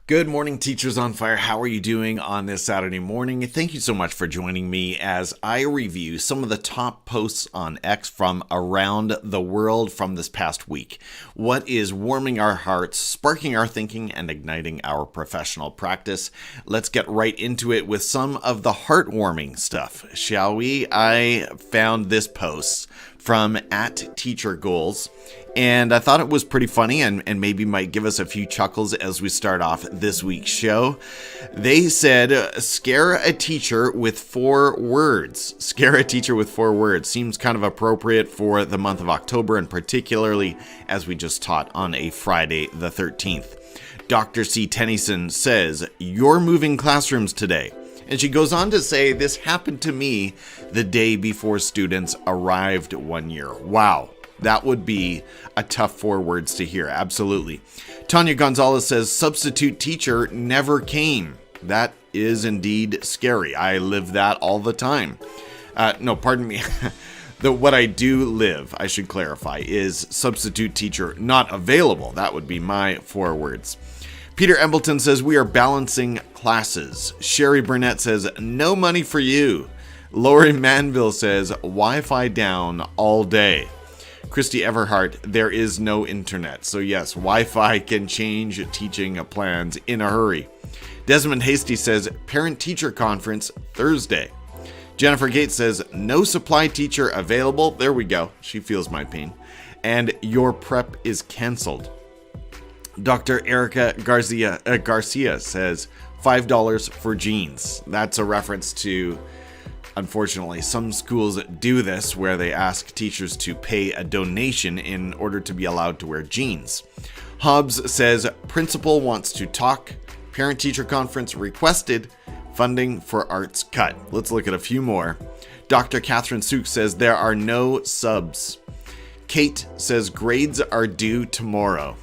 Good morning, Teachers on Fire. How are you doing on this Saturday morning? Thank you so much for joining me as I review some of the top posts on X from around the world from this past week. What is warming our hearts, sparking our thinking, and igniting our professional practice? Let's get right into it with some of the heartwarming stuff, shall we? I found this post from @TeacherGoals, and I thought it was pretty funny and maybe might give us a few chuckles as we start off this week's show. They said, scare a teacher with 4 words. Scare a teacher with 4 words seems kind of appropriate for the month of October, and particularly as we just taught on a Friday the 13th. Dr. C. Tennyson says, "You're moving classrooms today." And she goes on to say, "This happened to me the day before students arrived one year." Wow, that would be a tough 4 words to hear. Absolutely. Tanya Gonzalez says, "Substitute teacher never came." That is indeed scary. I live that all the time. No, pardon me. What I do live, I should clarify, is substitute teacher not available. That would be my 4 words. Peter Embleton says, "We are balancing classes." Sherry Burnett says, "No money for you." Lori Manville says, "Wi-Fi down all day." Christy Everhart, "There is no internet." So yes, Wi-Fi can change teaching plans in a hurry. Desmond Hasty says, "Parent-teacher conference Thursday." Jennifer Gates says, "No supply teacher available." There we go. She feels my pain. And your prep is canceled. Dr. Erica Garcia says, $5 for jeans. That's a reference to, unfortunately, some schools do this where they ask teachers to pay a donation in order to be allowed to wear jeans. Hobbs says, "Principal wants to talk. Parent-teacher conference requested. Funding for arts cut." Let's look at a few more. Dr. Catherine Suk says, "There are no subs." Kate says, "Grades are due tomorrow."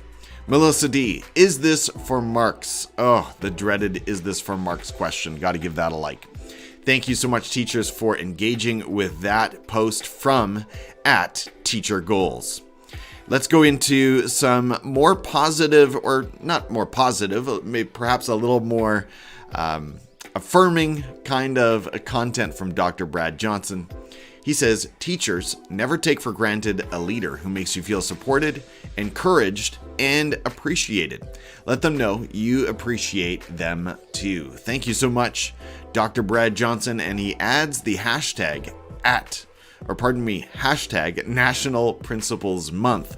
Melissa D, "Is this for marks?" Oh, the dreaded "is this for marks" question. Got to give that a like. Thank you so much, teachers, for engaging with that post from @TeacherGoals. Let's go into some more positive, or not more positive, maybe perhaps a little more affirming kind of content from Dr. Brad Johnson. He says, "Teachers, never take for granted a leader who makes you feel supported, encouraged, and appreciated. Let them know you appreciate them too." Thank you so much, Dr. Brad Johnson. And he adds the hashtag National Principals Month.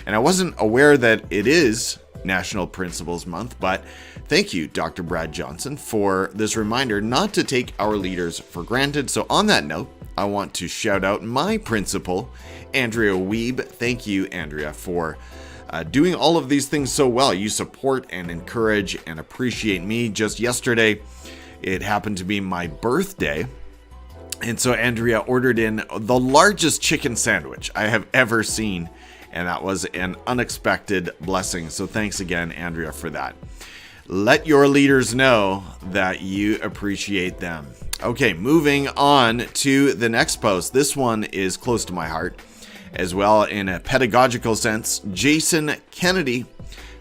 And I wasn't aware that it is National Principals Month, but thank you, Dr. Brad Johnson, for this reminder not to take our leaders for granted. So on that note, I want to shout out my principal, Andrea Weeb. Thank you, Andrea, for doing all of these things so well. You support and encourage and appreciate me. Just yesterday, it happened to be my birthday. And so Andrea ordered in the largest chicken sandwich I have ever seen. And that was an unexpected blessing. So thanks again, Andrea, for that. Let your leaders know that you appreciate them. Okay, moving on to the next post. This one is close to my heart as well in a pedagogical sense. Jason Kennedy,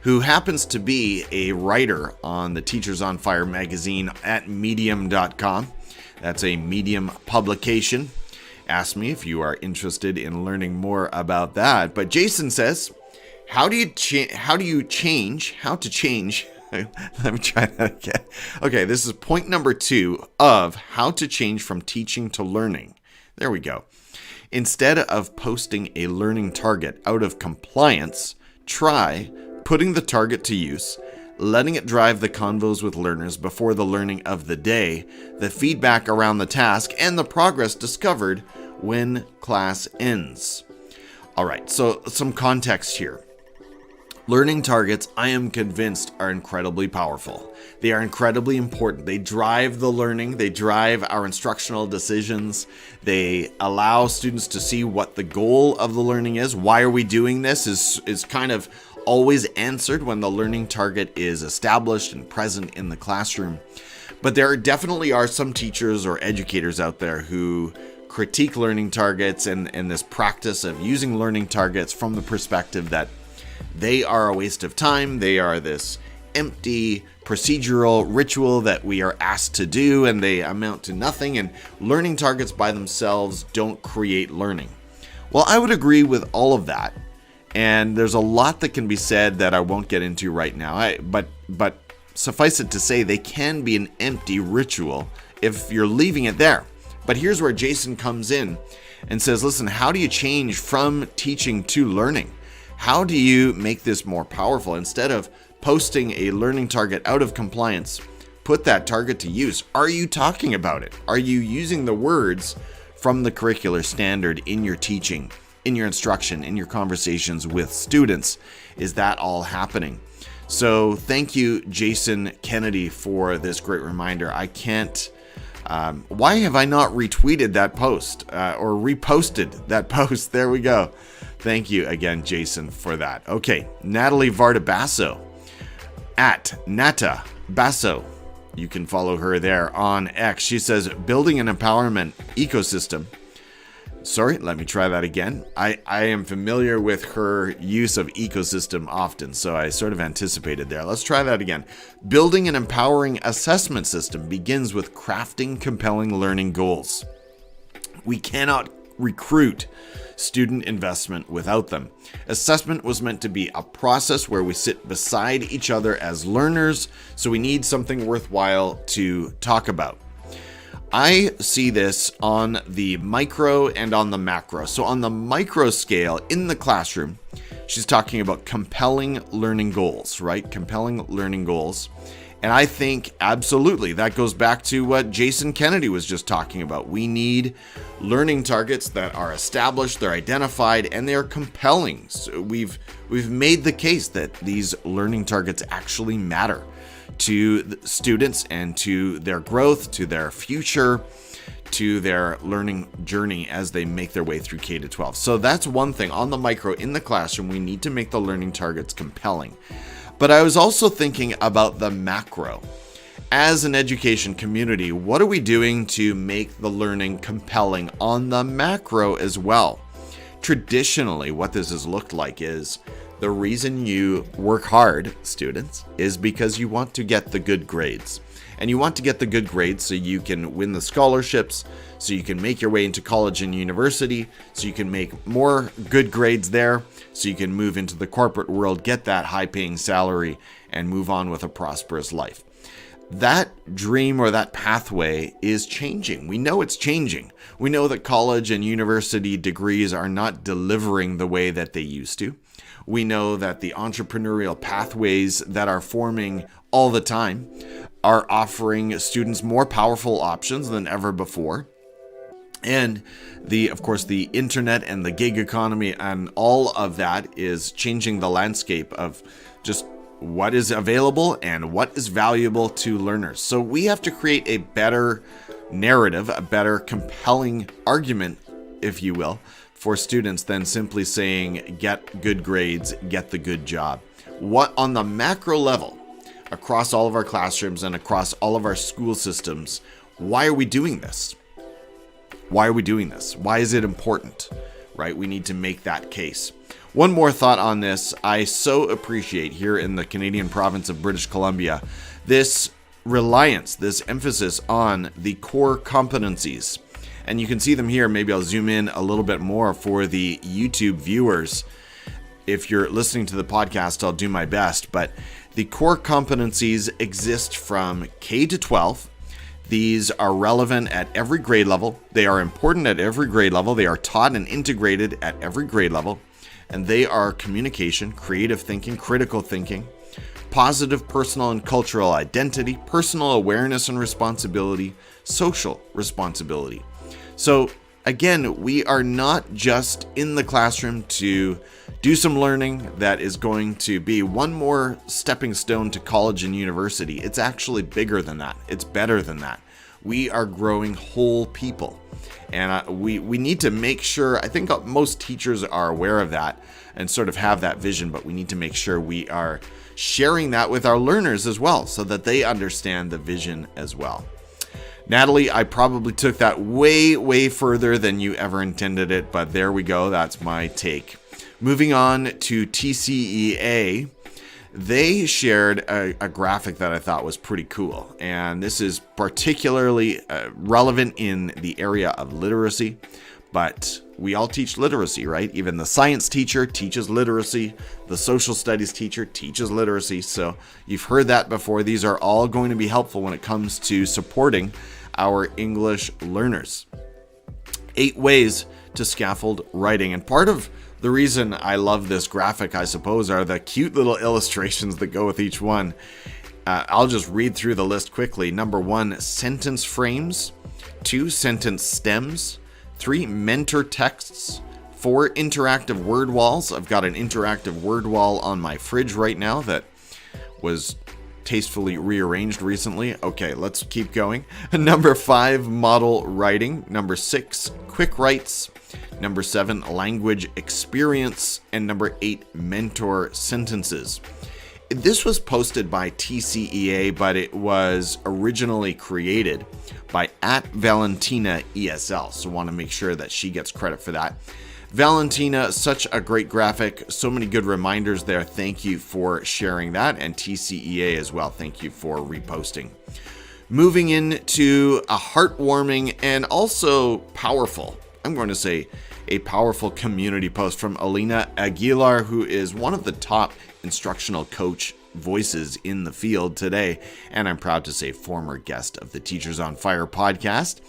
who happens to be a writer on the Teachers on Fire magazine at medium.com. That's a Medium publication. Ask me if you are interested in learning more about that. But Jason says, how to change? Let me try that again. Okay, this is point number 2 of how to change from teaching to learning. There we go. Instead of posting a learning target out of compliance, try putting the target to use, letting it drive the convos with learners before the learning of the day, the feedback around the task, and the progress discovered when class ends. All right, so some context here. Learning targets, I am convinced, are incredibly powerful. They are incredibly important. They drive the learning. They drive our instructional decisions. They allow students to see what the goal of the learning is. Why are we doing this is kind of always answered when the learning target is established and present in the classroom. But there definitely are some teachers or educators out there who critique learning targets and this practice of using learning targets from the perspective that they are a waste of time. They are this empty procedural ritual that we are asked to do, and they amount to nothing, and learning targets by themselves don't create learning. Well, I would agree with all of that, and there's a lot that can be said that I won't get into right now. But suffice it to say, they can be an empty ritual if you're leaving it there. But here's where Jason comes in and says, listen, how do you change from teaching to learning? How do you make this more powerful? Instead of posting a learning target out of compliance, put that target to use. Are you talking about it? Are you using the words from the curricular standard in your teaching, in your instruction, in your conversations with students? Is that all happening? So thank you, Jason Kennedy, for this great reminder. I can't, why have I not retweeted that post or reposted that post? There we go. Thank you again, Jason, for that. Okay, Natalie Vardabasso at Nata Basso. You can follow her there on X. She says, building an empowerment ecosystem. Sorry, let me try that again. I am familiar with her use of ecosystem often, so I sort of anticipated there. Let's try that again. Building an empowering assessment system begins with crafting compelling learning goals. We cannot recruit student investment without them. Assessment was meant to be a process where we sit beside each other as learners, so we need something worthwhile to talk about. I see this on the micro and on the macro. So on the micro scale in the classroom, she's talking about compelling learning goals, right? Compelling learning goals. And I think absolutely that goes back to what Jason Kennedy was just talking about. We need learning targets that are established, they're identified, and they're compelling. So we've made the case that these learning targets actually matter to the students and to their growth, to their future, to their learning journey as they make their way through K-12. So that's one thing. On the micro, in the classroom, we need to make the learning targets compelling. But I was also thinking about the macro. As an education community, what are we doing to make the learning compelling on the macro as well? Traditionally, what this has looked like is the reason you work hard, students, is because you want to get the good grades. And you want to get the good grades so you can win the scholarships, so you can make your way into college and university, so you can make more good grades there, so you can move into the corporate world, get that high-paying salary, and move on with a prosperous life. That dream or that pathway is changing. We know it's changing. We know that college and university degrees are not delivering the way that they used to. We know that the entrepreneurial pathways that are forming all the time are offering students more powerful options than ever before. And of course, the internet and the gig economy and all of that is changing the landscape of just what is available and what is valuable to learners. So we have to create a better narrative, a better compelling argument, if you will, for students than simply saying, get good grades, get the good job. What on the macro level, across all of our classrooms and across all of our school systems, why are we doing this? Why are we doing this? Why is it important? Right? We need to make that case. One more thought on this. I so appreciate here in the Canadian province of British Columbia, this reliance, this emphasis on the core competencies. And you can see them here. Maybe I'll zoom in a little bit more for the YouTube viewers. If you're listening to the podcast, I'll do my best. But the core competencies exist from K to 12. These are relevant at every grade level. They are important at every grade level. They are taught and integrated at every grade level. And they are communication, creative thinking, critical thinking, positive personal and cultural identity, personal awareness and responsibility, social responsibility. So again, we are not just in the classroom to do some learning that is going to be one more stepping stone to college and university. It's actually bigger than that. It's better than that. We are growing whole people. And we need to make sure, I think most teachers are aware of that and sort of have that vision, but we need to make sure we are sharing that with our learners as well so that they understand the vision as well. Natalie, I probably took that way, way further than you ever intended it, but there we go. That's my take. Moving on to TCEA. they shared a graphic that I thought was pretty cool. And this is particularly relevant in the area of literacy, but we all teach literacy, right? Even the science teacher teaches literacy. The social studies teacher teaches literacy. So you've heard that before. These are all going to be helpful when it comes to supporting our English learners. 8 ways to scaffold writing. And part of the reason I love this graphic, I suppose, are the cute little illustrations that go with each one. I'll just read through the list quickly. Number 1, sentence frames. 2, sentence stems. 3, mentor texts. 4, interactive word walls. I've got an interactive word wall on my fridge right now that was tastefully rearranged recently. Okay, let's keep going. Number 5, model writing. Number 6, quick writes. Number 7, language experience. And number 8, mentor sentences. This was posted by TCEA, but it was originally created by @Valentina ESL. So want to make sure that she gets credit for that. Valentina, such a great graphic. So many good reminders there. Thank you for sharing that. And TCEA as well. Thank you for reposting. Moving into a heartwarming and also powerful, I'm going to say a powerful community post from Eleana Aguilar, who is one of the top instructional coach voices in the field today, and I'm proud to say former guest of the Teachers on Fire podcast.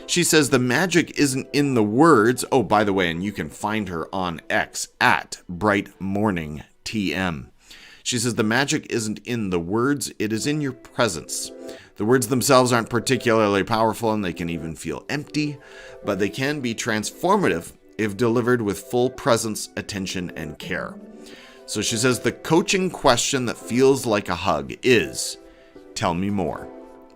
She says the magic isn't in the words. Oh, by the way, and you can find her on X @BrightMorningTM. She says the magic isn't in the words, it is in your presence. The words themselves aren't particularly powerful, and they can even feel empty, but they can be transformative if delivered with full presence, attention, and care. So she says the coaching question that feels like a hug is, tell me more.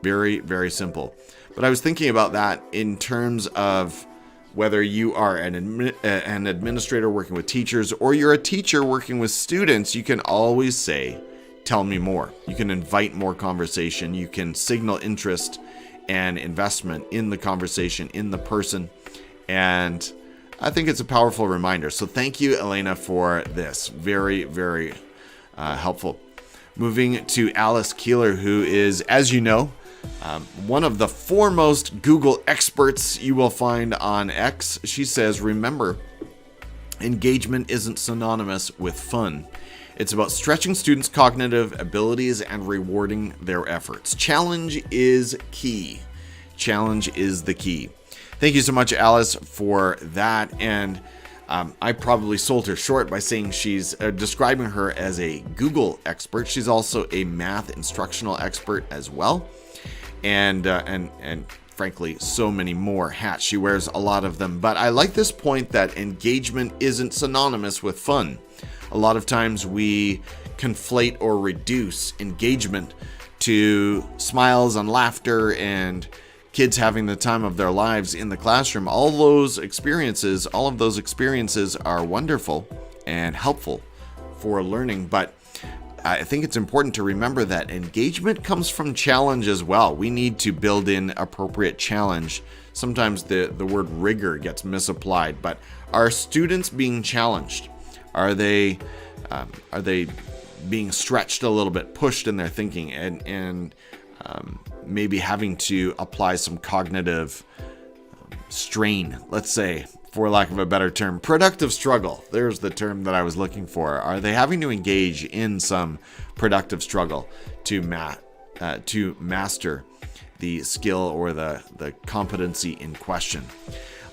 Very, very simple. But I was thinking about that in terms of whether you are an administrator working with teachers or you're a teacher working with students, you can always say, tell me more. You can invite more conversation. You can signal interest and investment in the conversation, in the person. And I think it's a powerful reminder. So thank you, Eleana, for this. Very, very helpful. Moving to Alice Keeler, who is, as you know, one of the foremost Google experts you will find on X. She says, remember, engagement isn't synonymous with fun. It's about stretching students' cognitive abilities and rewarding their efforts. Challenge is key. Challenge is the key. Thank you so much, Alice, for that. And I probably sold her short by saying she's describing her as a Google expert. She's also a math instructional expert as well. And frankly, so many more hats. She wears a lot of them. But I like this point that engagement isn't synonymous with fun. A lot of times we conflate or reduce engagement to smiles and laughter and kids having the time of their lives in the classroom. All of those experiences are wonderful and helpful for learning. But I think it's important to remember that engagement comes from challenge as well. We need to build in appropriate challenge. Sometimes the word rigor gets misapplied, but are students being challenged? Are they being stretched a little bit, pushed in their thinking, and maybe having to apply some cognitive strain, let's say, for lack of a better term? Productive struggle. There's the term that I was looking for. Are they having to engage in some productive struggle to master the skill or the competency in question?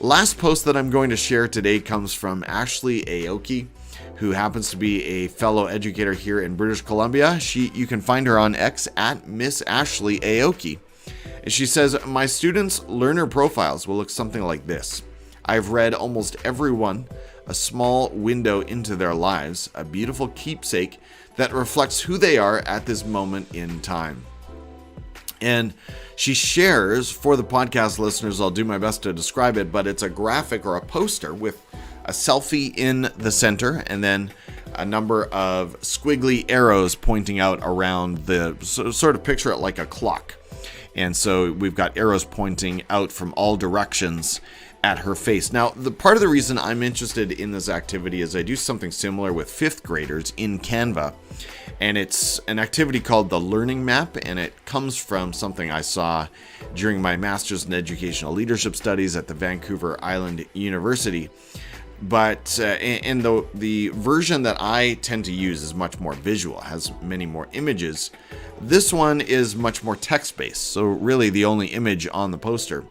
Last post that I'm going to share today comes from Ashley Aoki, who happens to be a fellow educator here in British Columbia. You can find her on X @Miss Ashley Aoki. And she says, my students' learner profiles will look something like this. I've read almost everyone, a small window into their lives, a beautiful keepsake that reflects who they are at this moment in time. And she shares, for the podcast listeners, I'll do my best to describe it, but it's a graphic or a poster with a selfie in the center and then a number of squiggly arrows pointing out around sort of picture it like a clock. And so we've got arrows pointing out from all directions at her face. Now, the part of the reason I'm interested in this activity is I do something similar with 5th graders in Canva. And it's an activity called the Learning Map, and it comes from something I saw during my Master's in Educational Leadership Studies at the Vancouver Island University. But in the version that I tend to use is much more visual, has many more images. This one is much more text-based. So really the only image on the poster,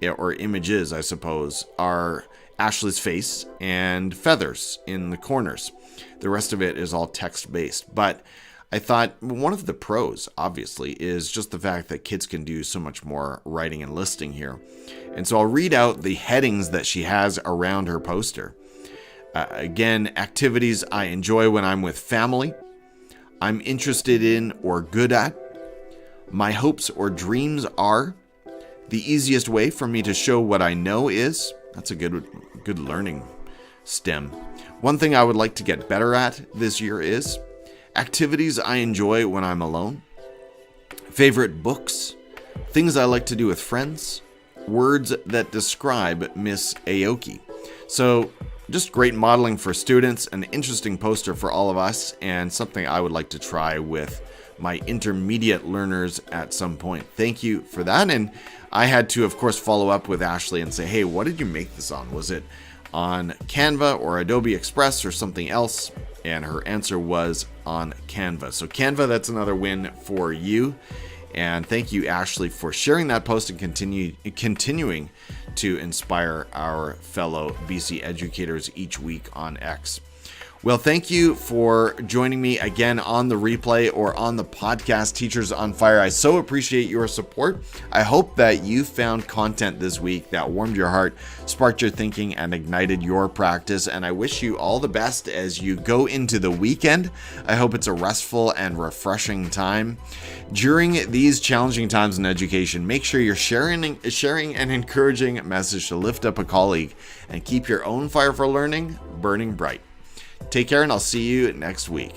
or images I suppose, are Ashley's face and feathers in the corners. The rest of it is all text-based. But I thought one of the pros, obviously, is just the fact that kids can do so much more writing and listing here. And so I'll read out the headings that she has around her poster. Again, activities I enjoy when I'm with family, I'm interested in or good at, my hopes or dreams are, the easiest way for me to show what I know is, that's a good learning stem. One thing I would like to get better at this year is activities I enjoy when I'm alone, favorite books, things I like to do with friends, words that describe Miss Aoki. So just great modeling for students, an interesting poster for all of us, and something I would like to try with my intermediate learners at some point. Thank you for that. And I had to, of course, follow up with Ashley and say, hey, what did you make this on? Was it on Canva or Adobe Express or something else? And her answer was on Canva. So Canva, that's another win for you. And thank you, Ashley, for sharing that post and continuing to inspire our fellow BC educators each week on X. Well, thank you for joining me again on the replay or on the podcast, Teachers on Fire. I so appreciate your support. I hope that you found content this week that warmed your heart, sparked your thinking, and ignited your practice. And I wish you all the best as you go into the weekend. I hope it's a restful and refreshing time. During these challenging times in education, make sure you're sharing an encouraging message to lift up a colleague and keep your own fire for learning burning bright. Take care, and I'll see you next week.